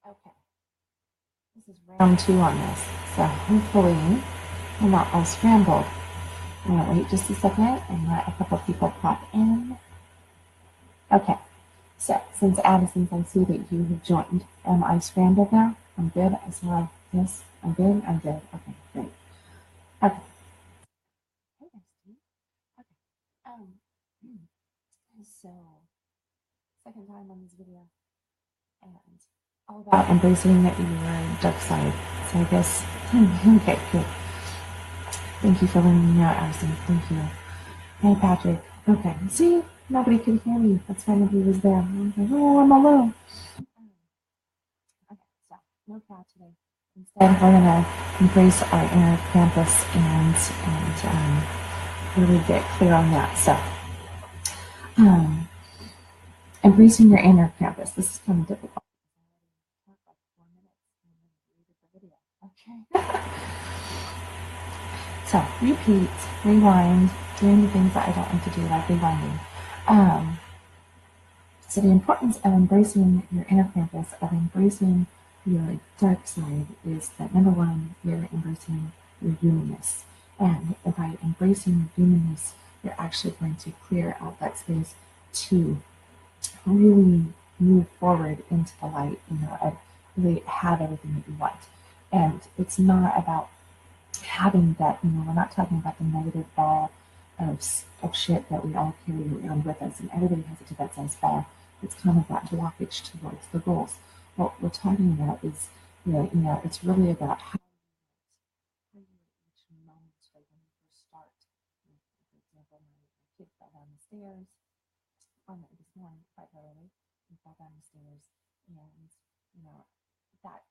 Okay, this is round 2 on this, so hopefully we're not all scrambled. I'm going to wait just a second and let a couple people pop in. Okay, so since Addison, I see that you have joined. Am I scrambled now? I'm good. I saw this. I'm good. I'm good. Okay, great. Okay. Hey there, Steve. Okay. So second time on this video, and all about embracing your dark side. So I guess, okay, good. Thank you for letting me know, Addison. Thank you. Hey, Patrick. Okay, see, nobody could hear me. That's why nobody was there. I was like, oh, I'm alone. Okay, so no crowd today. Instead, we're gonna embrace our inner Krampus and really get clear on that. So, um, embracing your inner Krampus. This is kind of difficult. Okay. So repeat, rewind, doing the things that I don't like to do, like rewinding. So the importance of embracing your inner Krampus, of embracing your dark side, is that number one, you're embracing your humanness. And by embracing your humanness, you're actually going to clear out that space to really move forward into the light, and really have everything that you want. And it's not about having that, we're not talking about the negative ball of shit that we all carry around with us, and everybody has a different size ball. It's kind of that blockage towards the goals. What we're talking about is, it's really about how you each moment, like when you first start. For example, my kid fell down the stairs on this morning quite early. He fell down the stairs, and that right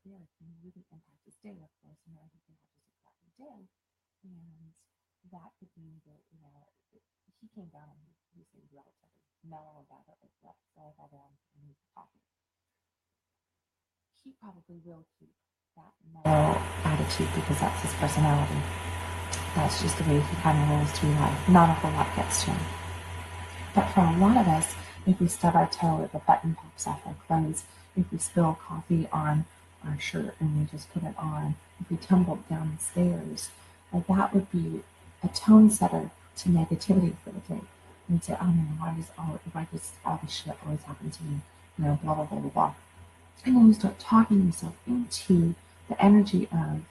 there can really impact his day. Of course, he can have just a crappy day, and that could be that he came down and he seemed relatively mellow about it, like that. So I fell down and he's talking. He probably will keep that mellow attitude because that's his personality. That's just the way he kind of rolls through life. Not a whole lot gets to him. But for a lot of us, if we stub our toe, if a button pops off our clothes, if we spill coffee on our shirt and we just put it on, if we tumble down the stairs, that would be a tone setter to negativity for the day. And say, oh man, why does all this shit always happen to me? Blah, blah, blah, blah, blah. And then you start talking yourself into the energy of,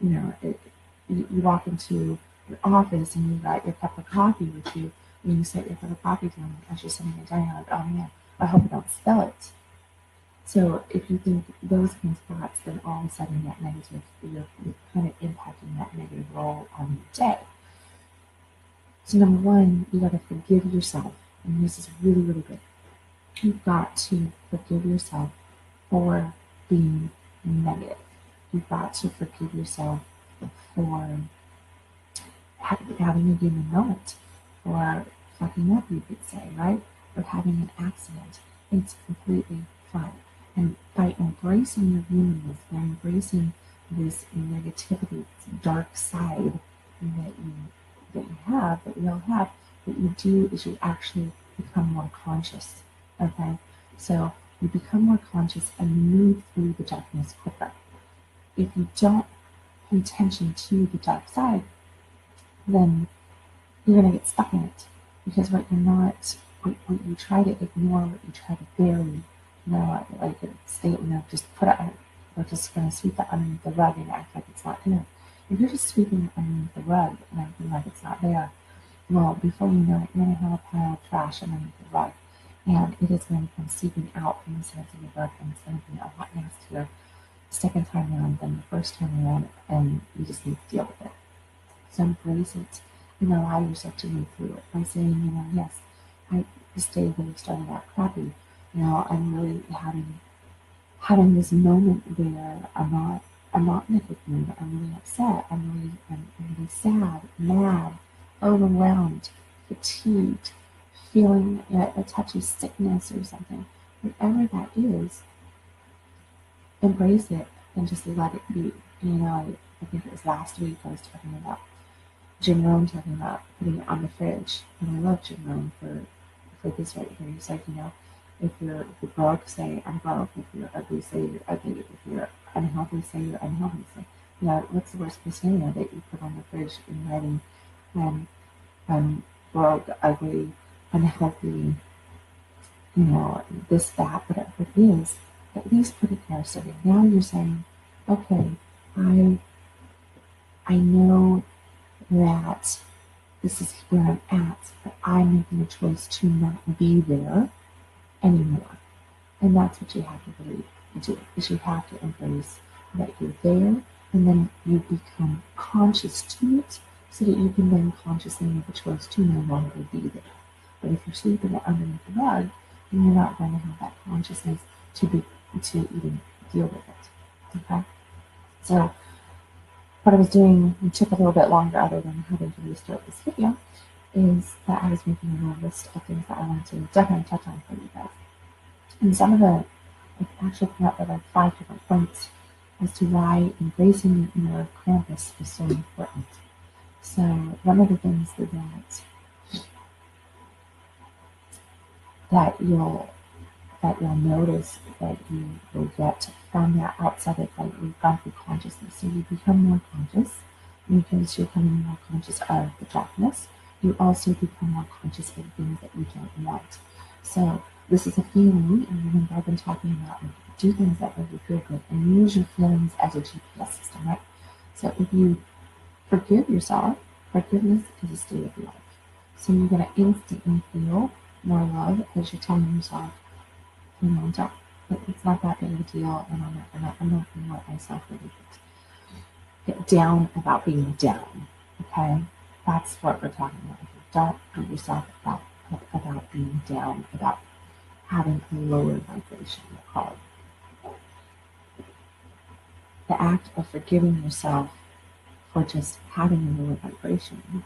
you walk into your office and you got your cup of coffee with you, and you set your cup of coffee down, and as you're setting it down, you're like, oh man, I hope I don't spill it. So if you think those kinds of thoughts, then all of a sudden that negative, you're kind of impacting that negative role on your day. So number one, you got to forgive yourself, and this is really, really good. You've got to forgive yourself for being negative. You've got to forgive yourself for having a human moment, for fucking up, you could say, right? Or having an accident. It's completely fine. And by embracing your humanness, by embracing this negativity, this dark side that we all have, what you do is you actually become more conscious. Okay? So you become more conscious and you move through the darkness quicker. If you don't pay attention to the dark side, then you're going to get stuck in it. Because what you try to ignore, what you try to bury, like a statement of just put it, we're just going to sweep it underneath the rug and act like it's not there. If you're just sweeping it underneath the rug and acting like it's not there, well, before you know it, you're going to have a pile of trash underneath the rug. And it is going to come seeping out from the sides of the rug, and it's going to be a lot nastier the second time around than the first time around, and you just need to deal with it. So embrace it and allow yourself to move through it by saying, yes, this day really started out crappy. I'm really having this moment where I'm not in a good mood. I'm really upset. I'm really sad, mad, overwhelmed, fatigued, feeling a touch of sickness or something. Whatever that is, embrace it and just let it be. I think it was last week I was talking about Jim Rohn talking about putting it on the fridge. And I love Jim Rohn for this right here. He's like, If you're broke, say I'm broke. If you're ugly, say you're ugly. If you're unhealthy, say you're unhealthy. Say, what's the worst case scenario that you put on the fridge in writing? I'm broke, ugly, unhealthy, this, that, whatever it is. At least put it there. So that now you're saying, okay, I know that this is where I'm at, but I'm making a choice to not be there anymore. And that's what you have to really do, is you have to embrace that you're there, and then you become conscious to it so that you can then consciously make a choice to no longer be there. But if you're sleeping underneath the rug, then you're not going to have that consciousness to even deal with it. Okay? So what I was doing, it took a little bit longer other than having to restart this video, is that I was making a little list of things that I wanted to definitely touch on for you guys. And some of the, I actually came up with like 5 different points as to why embracing the inner Krampus is so important. So one of the things that you'll notice that you will get from that outside of like you've gone through consciousness. So you become more conscious because you're becoming more conscious of the darkness. You also become more conscious of things that you don't want. So this is a feeling, and remember I've been talking about like, do things that make you feel good and use your feelings as a GPS system, right? So if you forgive yourself, forgiveness is a state of life. So you're going to instantly feel more love as you're telling yourself, don't. It's not that big of a deal, and I'm not going to let myself really get down about being down. Okay, that's what we're talking about. Don't beat yourself up about being down, about having a lower vibration. Called the act of forgiving yourself for just having a lower vibration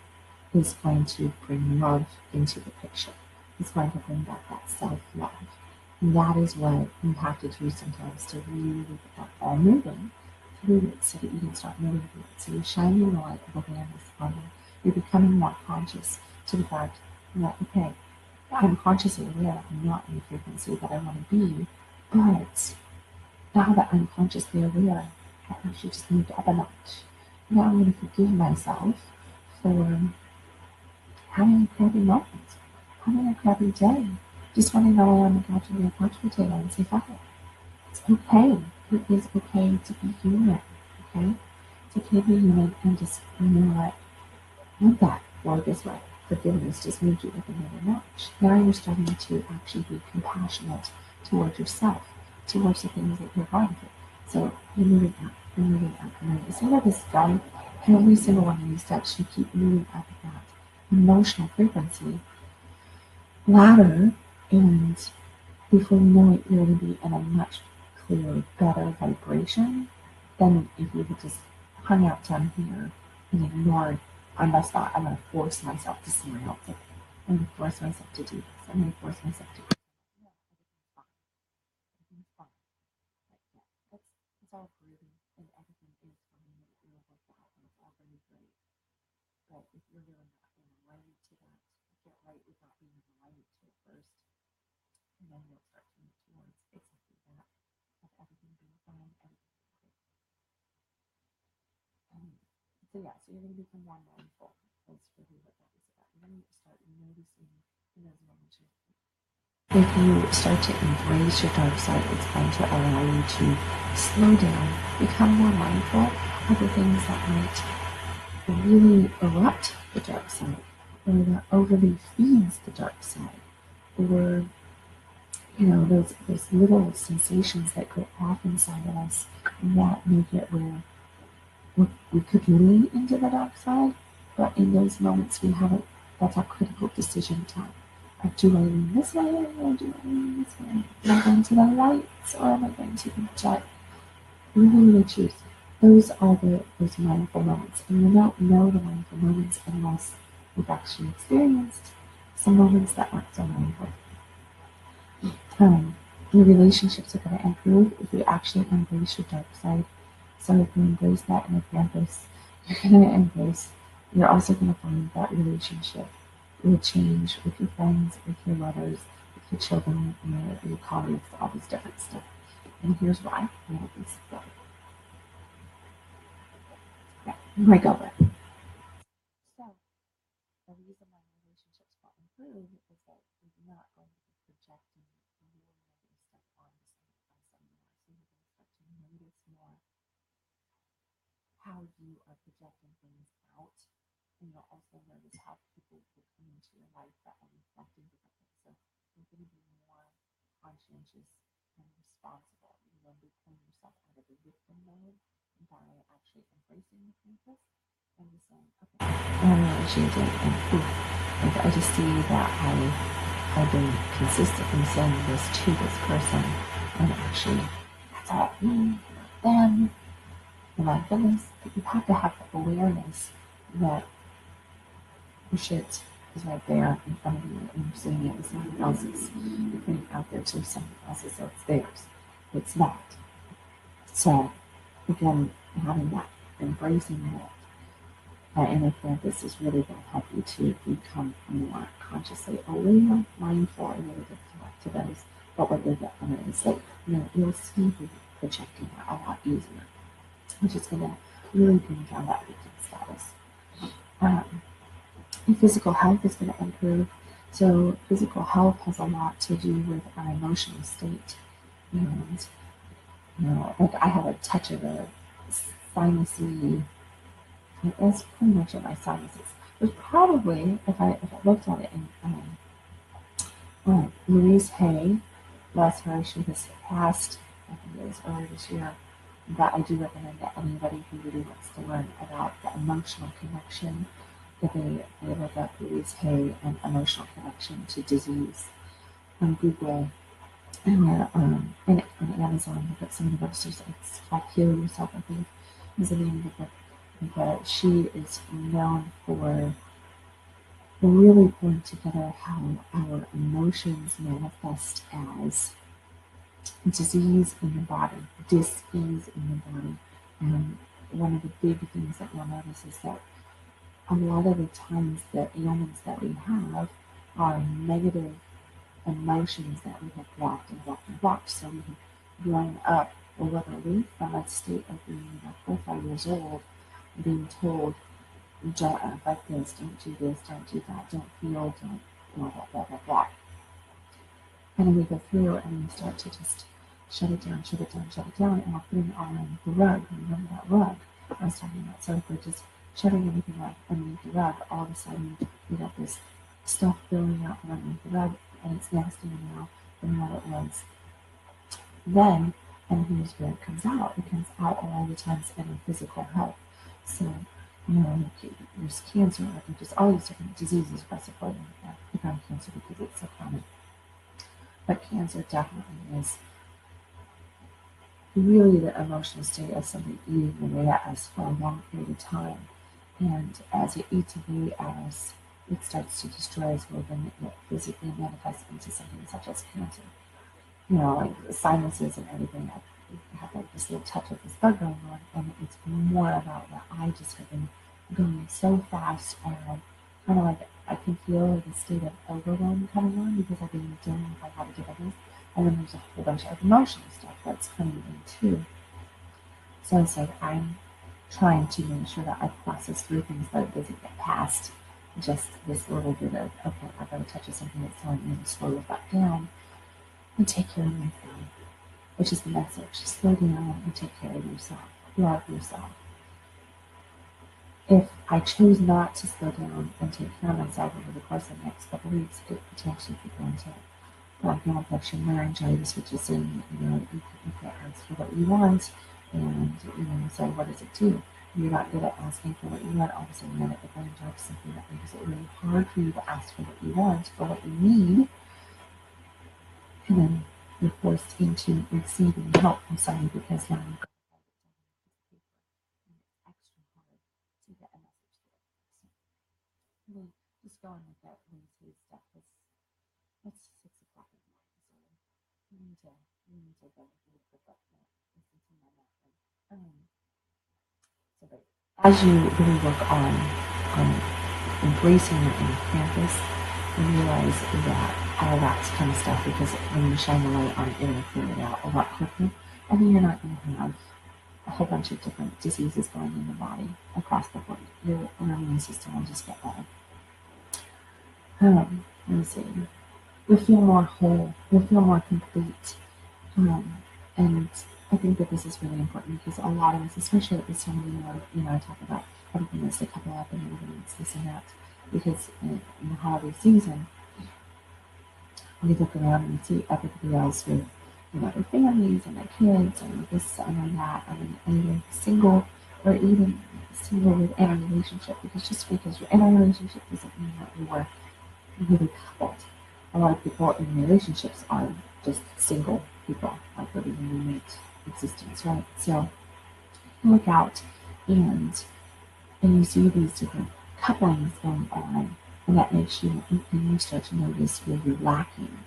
is going to bring love into the picture. It's going to bring back that self-love. And that is what you have to do sometimes to really get that ball moving through it so that you can start moving through it. So you're shining the light of awareness on it. You're becoming more conscious to the fact that, okay, I'm consciously aware that I'm not in the frequency that I want to be, but now that I'm consciously aware, I actually just moved up a notch. Now I'm going to forgive myself for having a crappy moment, having a crappy day, just wanting to lay on the couch and be a couch potato and say fuck it. It's okay. It is okay to be human. Okay? It's okay to be human and just, let that flow this way. Forgiveness just moved you up another notch. Now you're starting to actually be compassionate towards yourself, towards the things that you're going through. So you're moving up, you're moving up, you're moving up. See where this going? Every single one of these steps, you keep moving up that emotional frequency ladder, and before you know it, you're going to be in a much clearer, better vibration than if you had just hung out down here and ignored. I must not. I'm going to force myself to smile. I'm going to force myself to do this. I'm going to force myself to do this. No, everything's fine. Everything's fine. Like, yeah, it's all groovy and everything is fine and it will work out and it's all going to be great. But if you're really not being aligned to that, get right with not being aligned to it first, and then you'll start to move towards exactly that, of everything being fine, everything being great. So yeah, so you're going to become more mindful. That's really what that is about. You're going to start noticing in those moments. If you start to embrace your dark side, it's going to allow you to slow down, become more mindful of the things that might really erupt the dark side, or that overly feeds the dark side, or those little sensations that go off inside of us that make it where we could lean into the dark side, but in those moments we haven't. That's our critical decision time. Do I lean this way or do I lean this way? Am I going to the lights or am I going to the jet? Really choose. Those are those mindful moments, and we don't know the mindful moments unless we've actually experienced some moments that aren't so mindful. Your relationships are going to improve if you actually embrace your dark side. So if you embrace that in a campus, you're also going to find that relationship will change with your friends, with your lovers, with to children, your colleagues, all this different stuff. And here's why. Break over. So the reason why relationships will improve is that you're not going to be projecting your negative stuff on someone else anymore. So you're going to start to notice more how you are projecting things out. And you'll also notice how people will come into your life that are reflecting different things. So you're going to be more conscientious and responsible. You're going to be pulling yourself out of the victim mode by actually embracing the Krampus and just saying, okay, I'm really changing and poof. Like I just see that I've been consistently saying this to this person and actually that's all me, them. Oh my goodness, but you have to have the awareness that the shit is right there in front of you and you're seeing it with someone else's. You're putting it out there to someone else's, so it's theirs. It's not. So again, having that, embracing that inner Krampus is really going to help you to become more consciously aware, mindful, and really connect to those. But what they're going to say, you'll see who projecting that a lot easier, which is going to really bring down that victim status. And physical health is going to improve. So physical health has a lot to do with our emotional state. And, like I have a touch of a sinusy, it's pretty much in my sinuses. There's probably, if I looked at it in Louise Hay, bless her, she has passed, I think it was earlier this year, but I do recommend that anybody who really wants to learn about the emotional connection, that they look up Louise Hay and emotional connection to disease on Google and on Amazon. Look at some of the bookstores. It's called Heal Yourself, I think, is the name of the book. But she is known for really pulling together how our emotions manifest as disease in the body, dis-ease in the body. And one of the big things that you'll notice is that a lot of the times the ailments that we have are negative emotions that we have blocked and blocked and blocked. So we have grown up literally from a state of being 4 or 5 years old, being told, don't act like this, don't do this, don't do that, don't feel, don't blah, blah, blah, blah, blah. And then we go through and we start to just shut it down, shut it down, shut it down, and we're putting it all on the rug. Remember that rug I was talking about? So if we're just shutting everything up underneath the rug, all of a sudden we got this stuff building out from underneath the rug, and it's nastier now than what it was then. And here's where it comes out. It comes out a lot of times in our physical health. So, there's cancer, there's just all these different diseases, respiratory cancer because it's so common. But cancer definitely is really the emotional state of something eating away at us for a long period of time. And as it eats away at us, it starts to destroy us more than it physically manifests into something such as cancer. Like the sinuses and everything. I have like this little touch of this bug going on, and it's more about that I just have been going so fast, and kind of like I can feel the state of overwhelm coming on because I've been dealing with a lot of different things, and then there's a whole bunch of emotional stuff that's coming in too. So it's like I'm trying to make sure that I process through things, but it doesn't get past just this little bit of, okay, I got a touch of something that's telling me to slow it back down and take care of myself, which is the message. Slow down and take care of yourself. Love yourself. If I choose not to slow down and take care of myself over the course of the next couple of weeks, it potentially could go into bronchial laryngitis, which is saying, you can't ask for what you want, and so what does it do? You're not good at asking for what you want. All of a sudden, you're at the laryngitis, something that makes it really hard for you to ask for what you want, for what you need, and then you're forced into receiving help from somebody because now you've got to write it down on a piece of paper, and it's extra hard to get a message through. So, really, just going with that Wednesday stuff is it's 6 o'clock at night, so we need to go really quick up there, listen to my mouth. So, but as you really work on embracing your inner Krampus, realize that all that kind of stuff, because when you shine the light on it, it'll clear it out a lot quicker, and then you're not going to have a whole bunch of different diseases going in the body across the board. Your immune system will just get better. Let me see. You'll feel more whole. You'll feel more complete. And I think that this is really important because a lot of us, especially at this time of the year, I talk about everything that's to couple up and everything that's this and that. Because in the holiday season, we look around and see everybody else with, their families and their kids and this and that, and either single or even single within a relationship. Because just because you're in a relationship doesn't mean that you were really coupled. A lot of people in relationships are just single people, like living in roommate existence, right? So you look out and you see these different couplings going on, and that makes you, and you start to notice where you're lacking.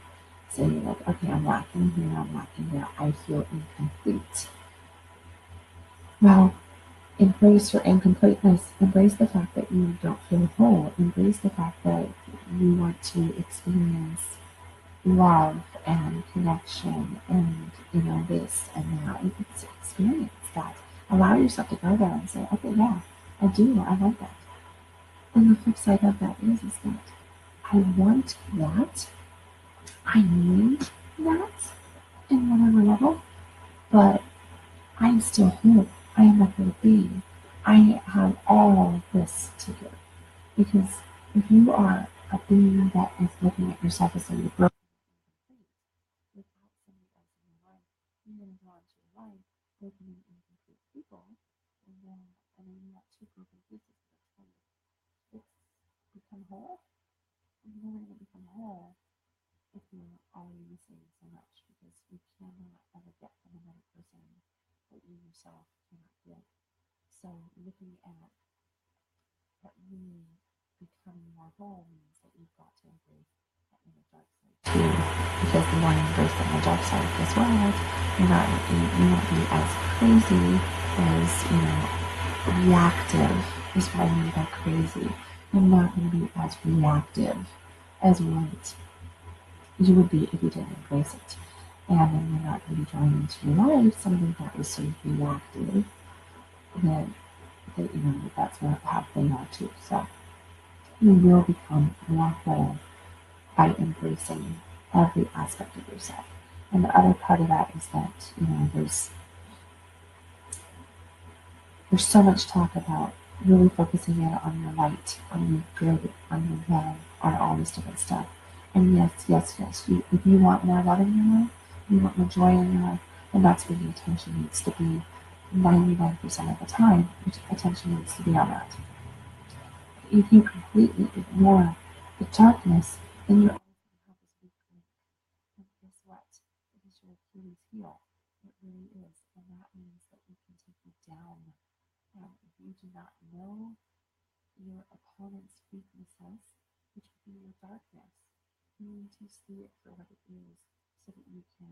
So you're like, okay, I'm lacking here, I'm lacking there, I feel incomplete. Well, embrace your incompleteness. Embrace the fact that you don't feel whole. Embrace the fact that you want to experience love and connection and, this and that. It's experience that. Allow yourself to go there and say, okay, yeah, I do, I like that. And the flip side of that is that I want that. I need that in whatever level, but I'm still whole. I am a whole being. I have all of this to give. Because if you are a being that is looking at yourself as though you're broken without somebody else in your life, you're going to draw into your life broken and incomplete people, and then you have two broken pieces that's trying to fix, become whole. You're never going to become whole if you're already missing so much, because you cannot ever get from another person what you yourself cannot give. So looking at what you becoming more whole means that you've got to embrace that inner dark side too. Because the more you embrace that inner dark side, guess what? You won't be as crazy as, reactive is what I mean by crazy. You're not going to be as reactive as what you would be if you didn't embrace it. And then you're not going to be drawing into your life something that is so reactive that that's how they are too. So you will become more whole by embracing every aspect of yourself. And the other part of that is that, there's so much talk about really focusing in on your light, on your good, on your love, on all this different stuff. And yes, if you want more love in your life, you want more joy in your life, then that's where the attention needs to be 99% of the time. Which attention needs to be on that. If you completely ignore the darkness, then you're always going to have this weak link. And guess what? It is your Achilles heel. It really is. And that means that it can take you down. And if you do not know your opponent's weaknesses, which would be your darkness, you need to see it for what it is so that you can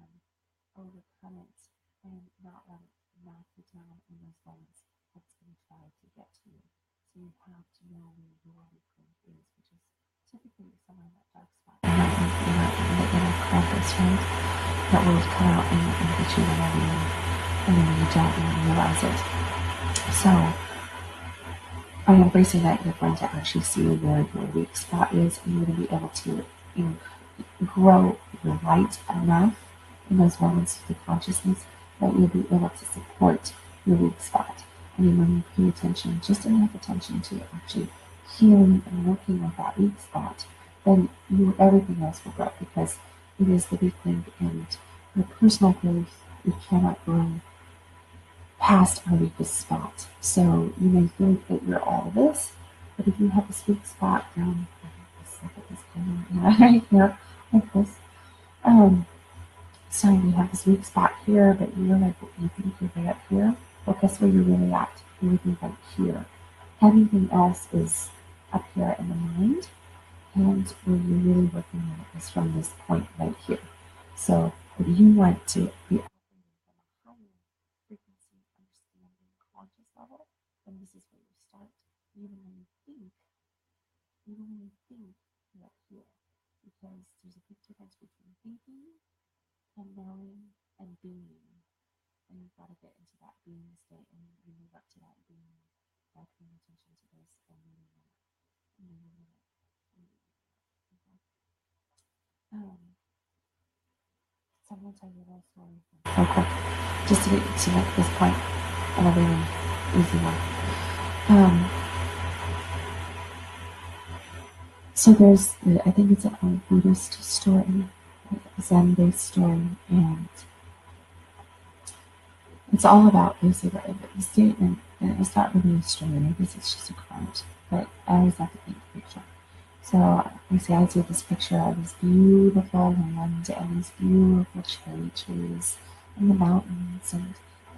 overcome it and not let it knock you down in those moments that's going to try to get to you. So you have to know where your weak link is, which is typically somewhere in that dark spot. And that is the inner Krampus, right? That will come out and get you whenever you, and then you don't even realize it. So by embracing that, you're going to actually see where your weak spot is, and you're going to be able to grow your light enough in those moments of the consciousness that you'll be able to support your weak spot. And then when you pay attention, just enough attention to actually healing and working with that weak spot, then everything else will grow, because it is the weak link, and your personal growth, you cannot grow past our weakest spot. So you may think that you're all this, but if you have this weak spot down right here, like this, so you have this weak spot here, but you're like, you think you're right up here. Well, guess where you're really at? You're really right here. Everything else is up here in the mind, and where you're really working at is from this point right here. So if you want to be operating from a higher frequency, understanding, conscious level, then this is where you start. Even when you think you're up here. and knowing and being. And you've got to get into that being state and you move up to that being by paying attention to this and moving it, and moving it, and moving it. Okay? So I'm going to tell you a little story real quick, just to make this point in a really easy way. So there's, I think it's an old Buddhist story, a Zen-based story, and it's all about basically the statement, and it's not really a story, I guess it's just a quote, but I always have to paint the picture. So I see this picture of this beautiful land and these beautiful cherry trees and the mountains and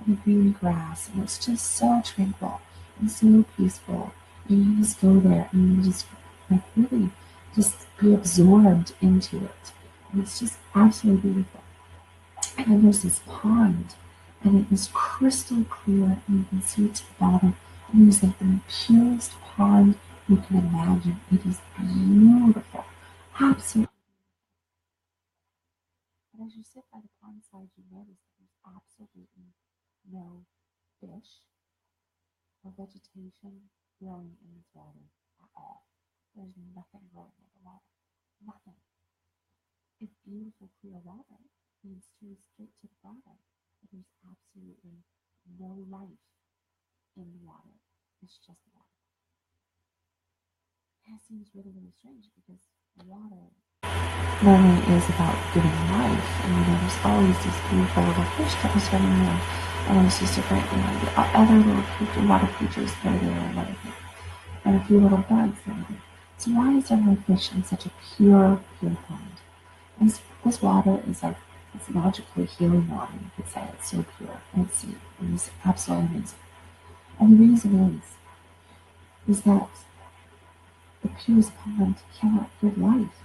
the green grass, and it's just so tranquil and so peaceful. And you just go there and you just like really just be absorbed into it. And it's just absolutely beautiful. And then there's this pond, and it is crystal clear, and you can see to the bottom. And it's like the purest pond you can imagine. It is beautiful, absolutely. But as you sit by the pond side, you notice that there's absolutely no fish or vegetation growing in this water at all. There's nothing growing in the water. Nothing. It's beautiful, clear water. Leads straight to the bottom. But there's absolutely no life in the water. It's just water. And it seems really, really strange because water normally is about giving life. And there's always these beautiful little fish that are swimming in. And there's just different, other little creatures, water creatures that are there and everything. And a few little bugs and everything. So why is there no fish in such a pure, pure pond? And this water is like, it's magically healing water, you could say. It's so pure. And it's absolutely amazing. And the reason is that the purest pond cannot give life.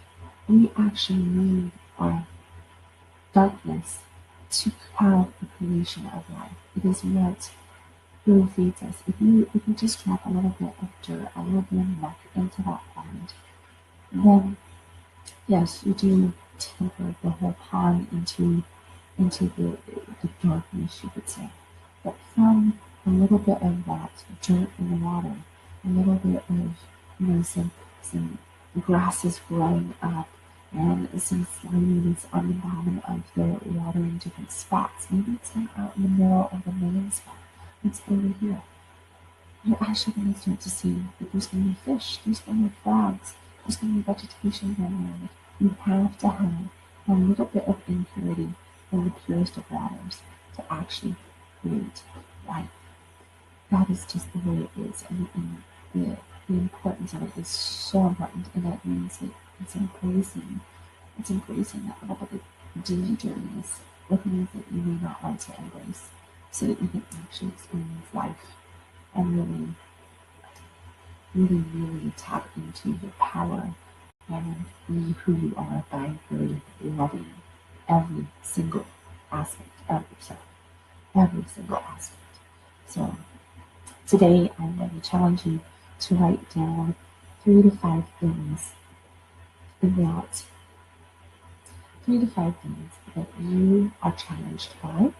We actually need our darkness to have the creation of life. It is what really feeds us. If you just drop a little bit of dirt, a little bit of muck into that pond, then yes, you do temper the whole pond into the darkness, you could say. But from a little bit of that dirt in the water, a little bit of some grasses growing up, and some sliminess on the bottom of the water in different spots. Maybe it's not out in the middle of the main spot. It's over here. You're actually going to start to see that there's going to be fish, there's going to be frogs, there's going to be vegetation going on. You have to have a little bit of impurity in the purest of waters to actually create life. That is just the way it is, and the importance of it is so important, and that means that it's embracing that little bit of dangerousness, the things that you may not want to embrace, so that you can actually experience life and really, really, really tap into your power and be who you are by really loving every single aspect of yourself. Every single aspect. So today I'm going to challenge you to write down 3 to 5 things that 3 to 5 things that you are challenged by,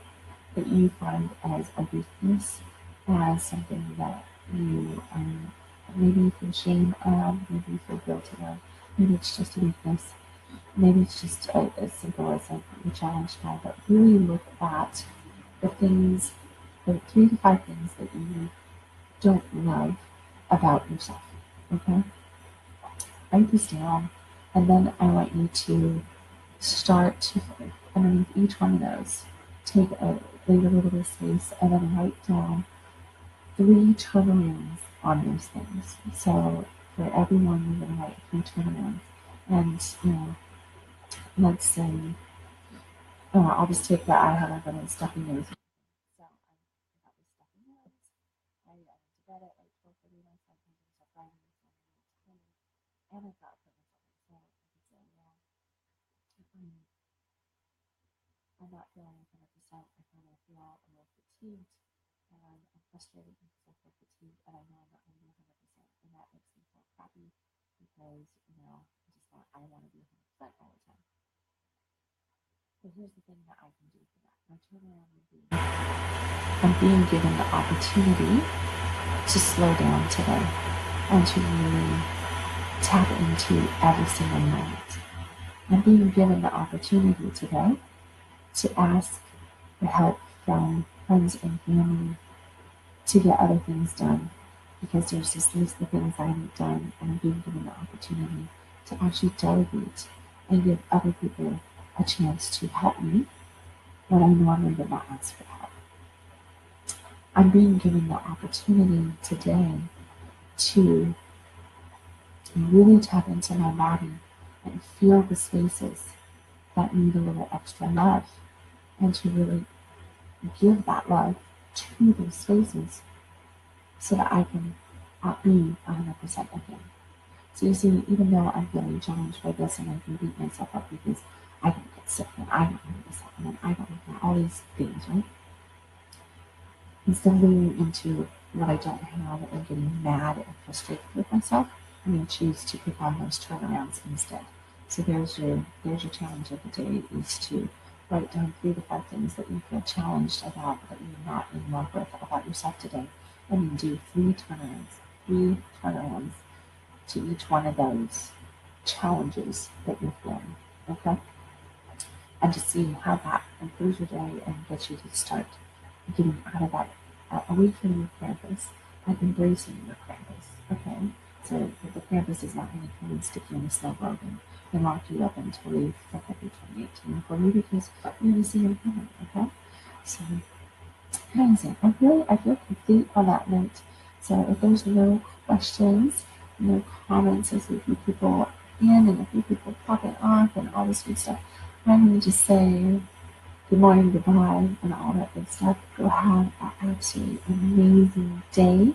that you find as a weakness, as something that you maybe you feel shame of, maybe you feel guilty of, maybe it's just a weakness, maybe it's just as simple as like you're challenged by, but really look at the 3 to 5 things that you don't love about yourself. Okay? Write this down, and then I want you to start to, underneath each one of those, leave a little bit of space, and then write down 3 turnarounds on those things. So for everyone, you're going to write 3 turnarounds. And, let's say, I'll just take that I have a stuffy nose. So I got this stuffy nose. I went to bed at like 12:30 last night and I was writing this on my time. And I thought for myself, so I could say, yeah, I'm not feeling 100%. I kind of feel a little fatigued, and I'm frustrated because I feel fatigued, and I know I'm not going to be 100%, and that makes me feel crappy because, I just not, I want to be 100% all the time. But here's the thing that I can do for that. My turnaround would be I'm being given the opportunity to slow down today and to really tap into every single moment. I'm being given the opportunity today to ask for help from friends and family to get other things done because there's this list of things I need done, and I'm being given the opportunity to actually delegate and give other people a chance to help me when I normally would not ask for help. I'm being given the opportunity today to really tap into my body and feel the spaces that need a little extra love and to really give that love to those spaces so that I can be 100% again. So you see, even though I'm feeling challenged by this and I can beat myself up because I don't get sick and I don't have this and I don't have all these things, right? Instead of leaning into what I don't have and getting mad and frustrated with myself, I'm going to choose to pick on those turnarounds instead. So there's your challenge of the day is to write down 3 to 5 things that you feel challenged about, that you're not in love with about yourself today, and then do 3 turnarounds to each one of those challenges that you're feeling. Okay? And to see how that improves your day and gets you to start getting out of that, away from your Krampus and embracing your Krampus. Okay? So the Krampus is not going to come and stick you in a snow globe and lock you up until you February 2018 for you because you're going to see him coming. Okay? So, amazing. I feel complete on that note. So if there's no questions, no comments as we keep people in and a few people popping off and all this good stuff, I'm going to just say good morning, goodbye, and all that good stuff. Go have an absolutely amazing day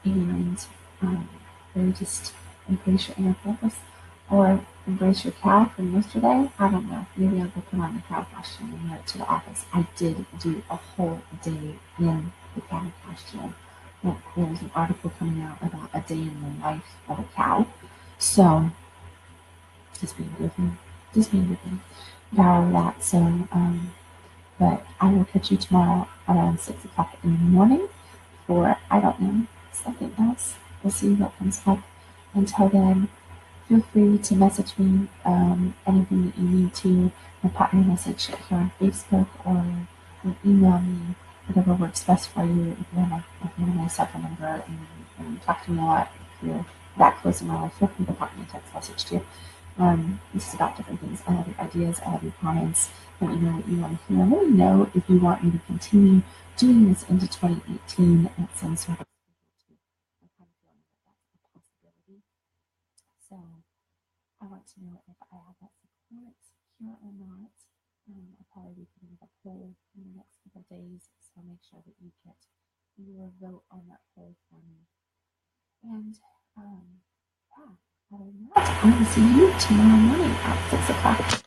and really just embrace your inner purpose or embrace your cow from yesterday. I don't know. Maybe I'll go put on the cow costume and wear it to the office. I did do a whole day in the cow costume. There's an article coming out about a day in the life of a cow. So just being different. Power that. So but I will catch you tomorrow around 6 o'clock in the morning for, I don't know, something else. We'll see what comes up. Until then, feel free to message me anything that you need to, or pop me a message here on Facebook or email me, whatever works best for you. If you want my cell phone number and talk to me a lot, if you're that close in my life, feel free to pop me a text message too. This is about different things. I love your ideas. I love your comments. Let me know what you want to hear. Let me know if you want me to continue doing this into 2018 at some sort of schedule too. I'm kind of feeling that that's a possibility. So I want to know if I have that support secure or not. I'll probably be putting up a poll in the next couple of days, so make sure that you get your vote on that poll for me. And yeah, other than that, I will see you tomorrow morning at 6 o'clock.